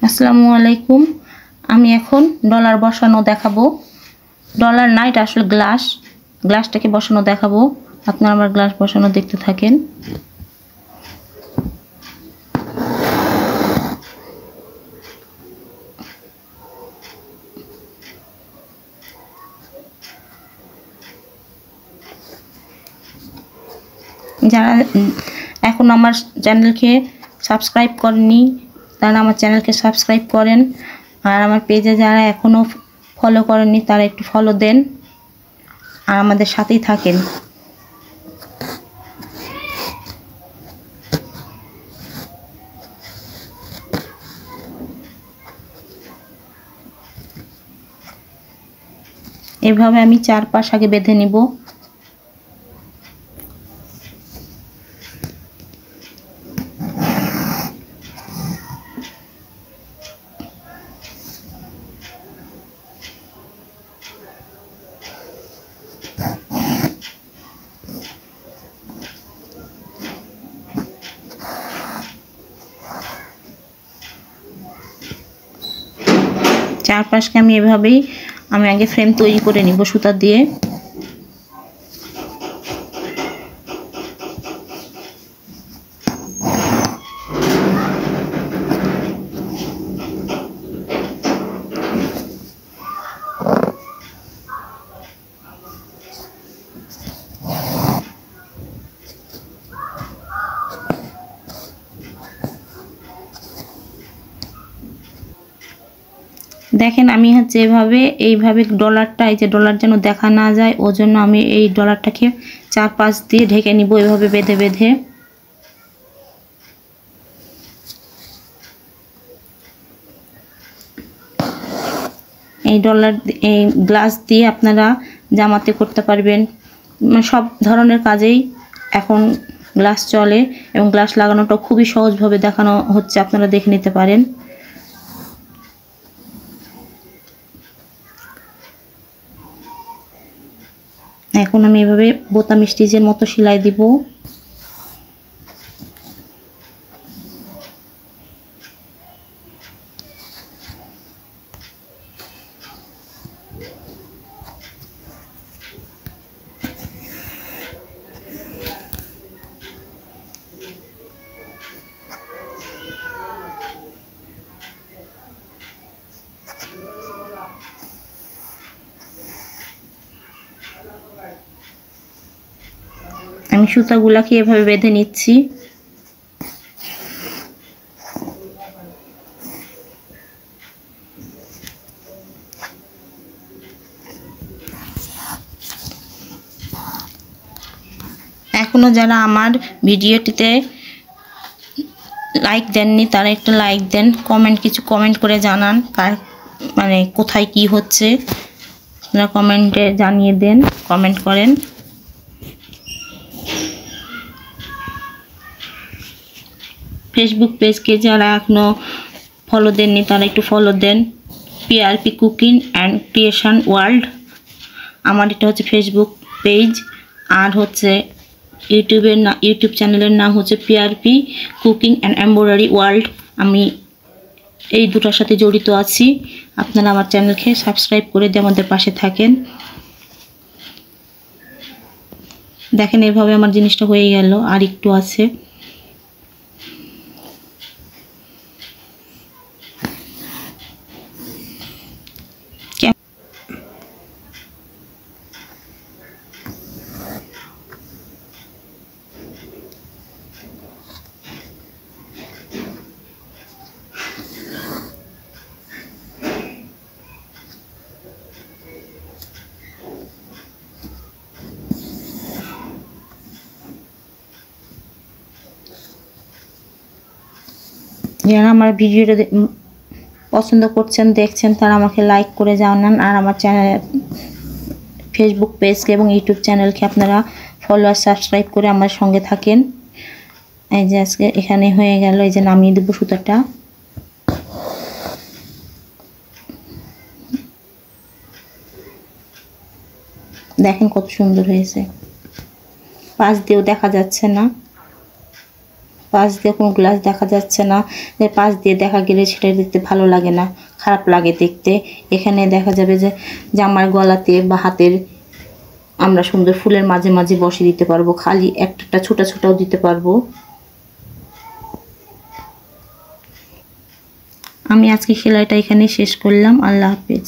আসসালামু আলাইকুম। আমি এখন ডলার বসানো দেখাবো। ডলার না, এটা আসলে গ্লাসটাকে বসানো দেখাবো। আপনারা আমার গ্লাস বসানো দেখতে থাকেন। যারা এখন আমার চ্যানেলকে সাবস্ক্রাইব করেননি তারা আমার চ্যানেলকে সাবস্ক্রাইব করেন, আর আমার পেজে যারা এখনও ফলো করেননি তারা একটু ফলো দেন আর আমাদের সাথেই থাকেন। এভাবে আমি 4 পাশ আগে বেঁধে নিব। চারপাশকে আমি এভাবেই আগে ফ্রেম তৈরি করে নিব সুতা দিয়ে। দেখেন আমি এইভাবে ডলারটা, এই যে ডলার যেন দেখা না যায় ওর জন্য আমি এই ডলারটাকে 4 পাশ দিয়ে ঢেকে নিব এভাবে বেঁধে বেঁধে। এই গ্লাস দিয়ে আপনারা জামাতে করতে পারবেন, সব ধরনের কাজেই এখন গ্লাস চলে এবং গ্লাস লাগানোটা খুবই সহজভাবে দেখানো হচ্ছে, আপনারা দেখে নিতে পারেন। এখন আমি এভাবে বোতাম স্টিচের মতো সেলাই দিব। আমি সুতাগুলাকে এভাবে বেঁধে নিচ্ছি। এখনো যারা আমার ভিডিওটিতে লাইক দেননি তারা একটা লাইক দেন, কিছু কমেন্ট করে জানান কোথায় কি হচ্ছে আপনারা কমেন্টে জানিয়ে দেন, কমেন্ট করেন। ফেসবুক পেজকে যারা এখনো ফলো দেননি তারা একটু ফলো দেন, PRP cooking and creation world. আমার এটা হচ্ছে ফেসবুক পেজ, আর হচ্ছে ইউটিউব চ্যানেলের নাম হচ্ছে PRP cooking and embroidery world. আমি এই দুটার সাথে জড়িত আছি। আপনারা আমার চ্যানেলকে সাবস্ক্রাইব করে দিয়ে আমাদের পাশে থাকেন। দেখেন এভাবে আমার জিনিসটা হয়ে গেল, আর একটু আছে। যারা আমার ভিডিওটা পছন্দ করছেন, দেখছেন, তারা আমাকে লাইক করে জানান, আর আমার চ্যানেল ফেসবুক পেজকে এবং ইউটিউব চ্যানেলকে আপনারা ফলো আর সাবস্ক্রাইব করে আমার সঙ্গে থাকেন। এই যে আজকে এখানে হয়ে গেল, এই যে নামিয়ে দেবো সুতাটা। দেখেন কত সুন্দর হয়েছে, পাশ দিয়েও দেখা যাচ্ছে না। পাশ দিয়ে কোনো গ্লাস দেখা যাচ্ছে না, পাশ দিয়ে দেখা গেলে সেটা দেখতে ভালো লাগে না, খারাপ লাগে দেখতে। এখানে দেখা যাবে যে জামার গলাতে বা হাতের আমরা সুন্দর ফুলের মাঝে মাঝে বসিয়ে দিতে পারবো, খালি একটা ছোটা ছোটাও দিতে পারবো। আমি আজকে সেলাইটা এখানে শেষ করলাম। আল্লাহ হাফেজ।